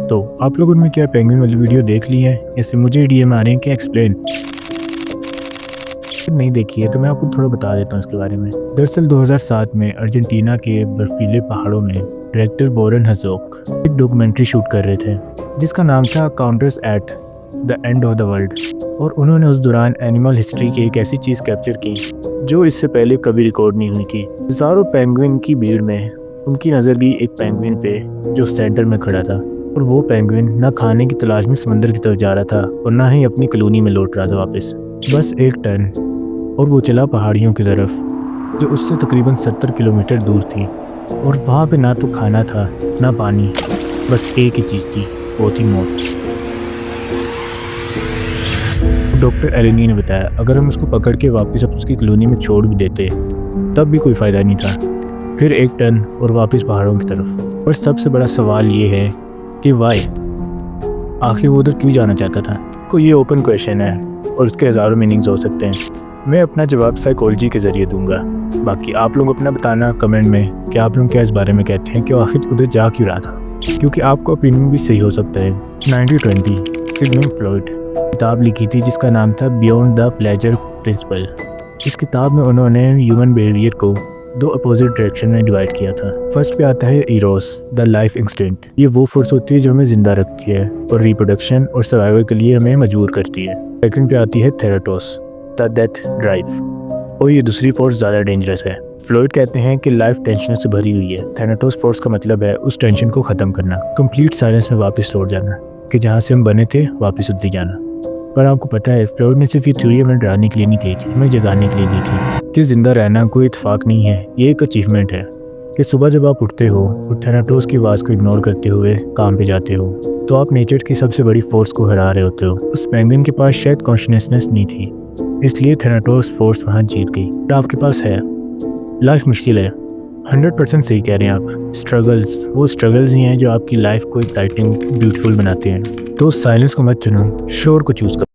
तो आप लोगों ने क्या पेंगुइन वाली वीडियो देख ली है? इससे मुझे डीएम आ रहे हैं कि एक्सप्लेन नहीं देखी है तो मैं आपको थोड़ा बता देता हूँ इसके बारे में। दरअसल 2007 में अर्जेंटीना के बर्फीले पहाड़ों में डायरेक्टर बोरन हजोक एक डॉक्यूमेंट्री शूट कर रहे थे जिसका नाम था counters at the end of the world. और उन्होंने उस दौरान एनिमल हिस्ट्री की एक ऐसी चीज़ कैप्चर की जो इससे पहले कभी रिकॉर्ड नहीं हुई थी। हज़ारों पेंगुइन की भीड़ में उनकी नज़र गई एक पेंगुइन पे जो सेंटर में खड़ा था। और वो पेंगुइन ना खाने की तलाश में समंदर की तरफ जा रहा था और ना ही अपनी कॉलोनी में लौट रहा था वापस। बस एक टर्न और वो चला पहाड़ियों की तरफ जो उससे तकरीबन 70 किलोमीटर दूर थी। और वहाँ पे ना तो खाना था ना पानी, बस एक ही चीज़ थी, वो थी मौत। डॉक्टर एलेनी ने बताया अगर हम उसको पकड़ के वापस अब उसकी कॉलोनी में छोड़ भी देते तब भी कोई फ़ायदा नहीं था। फिर एक टर्न और वापस पहाड़ों की तरफ। और सबसे बड़ा सवाल ये है कि वाई, आखिर वो उधर क्यों जाना चाहता था? कोई ये ओपन क्वेश्चन है और उसके हज़ारों मीनिंग्स हो सकते हैं। मैं अपना जवाब साइकोलॉजी के ज़रिए दूंगा। बाकी आप लोग अपना बताना कमेंट में कि आप लोग क्या इस बारे में कहते हैं कि आखिर उधर जा क्यों रहा था, क्योंकि आपका ओपिनियन भी सही हो सकता है। 1920 सिगमंड फ्रॉइड किताब लिखी थी जिसका नाम था बियॉन्ड द प्लेजर प्रिंसिपल। इस किताब में उन्होंने ह्यूमन बिहेवियर को दो अपोजिट डायरेक्शन में डिवाइड किया था। फर्स्ट पे आता है इरोस द लाइफ इंस्टिंक्ट। ये वो फोर्स होती है जो हमें जिंदा रखती है और रिप्रोडक्शन और सर्वाइवल के लिए हमें मजबूर करती है। सेकंड पे आती है थेराटोस द डेथ ड्राइव, और ये दूसरी फोर्स ज़्यादा डेंजरस है। फ्लॉयड कहते हैं कि लाइफ टेंशन से भरी हुई है। थैनाटोस फोर्स का मतलब है उस टेंशन को ख़त्म करना, कंप्लीट साइलेंस में वापस लौट जाना, कि जहाँ से हम बने थे वापस उतर जाना। पर आपको पता है फ्लॉयड ने सिर्फ ये थ्योरी हमें डराने के लिए नहीं कही थी, हमें जगाने के लिए दी थी कि जिंदा रहना कोई इत्तेफाक नहीं है, ये एक अचीवमेंट है। कि सुबह जब आप उठते हो और थैनाटोस की आवाज़ को इग्नोर करते हुए काम पे जाते हो तो आप नेचर की सबसे बड़ी फोर्स को हरा रहे होते हो। उस पेंगुइन के पास शायद कॉन्शियसनेस नहीं थी, इसलिए थैनाटोस फोर्स वहाँ जीत गई। तो आपके पास है लाइफ मुश्किल है, 100% सही कह रहे हैं आप। स्ट्रगल्स, वो स्ट्रगल्स ही हैं जो आपकी लाइफ को एक्साइटिंग ब्यूटीफुल बनाते हैं। तो साइलेंस को मत चुनो, शोर को चूज़ करो।